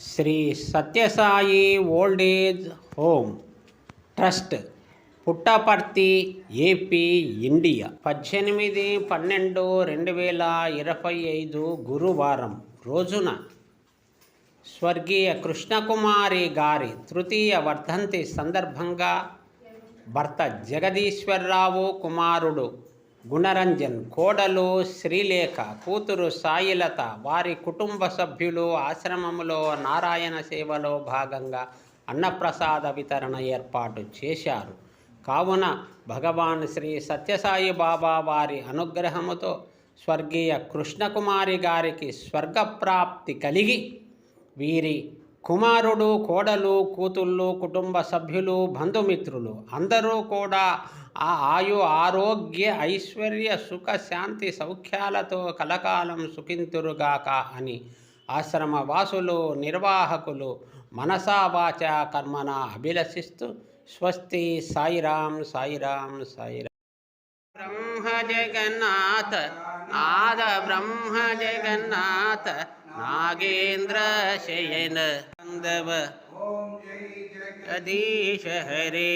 Shri Sathya Sai old age home trust, Puttaparthi, AP, India. 18/12/2025 గురువారం రోజున స్వర్గీయ కృష్ణకుమారి గారి తృతీయ వర్ధంతి సందర్భంగా భర్త జగదీశ్వరరావు, కుమారుడు గుణరంజన్, కోడలు శ్రీలేఖ, కూతురు సాయిలత, వారి కుటుంబ సభ్యులు ఆశ్రమములో నారాయణ సేవలో భాగంగా అన్నప్రసాద వితరణ ఏర్పాటు చేశారు. కావున భగవాన్ శ్రీ సత్యసాయి బాబా వారి అనుగ్రహముతో స్వర్గీయ కృష్ణకుమారి గారికి స్వర్గప్రాప్తి కలిగి వీరి కుమారుడు, కోడలు, కూతుళ్ళు, కుటుంబ సభ్యులు, బంధుమిత్రులు అందరూ కూడా ఆ ఆయు ఆరోగ్య ఐశ్వర్య సుఖ శాంతి సౌఖ్యాలతో కలకాలం సుఖింతురుగాక అని ఆశ్రమ వాసులు, నిర్వాహకులు మనసా వాచా కర్మణ అభిలషిస్తూ స్వస్తి. సాయిరాం, సాయిరాం, సాయిరాం. బ్రహ్మ జగన్నాథ నాద, బ్రహ్మ జగన్నాథ నాగేంద్ర శయన, జగదీశ హరే.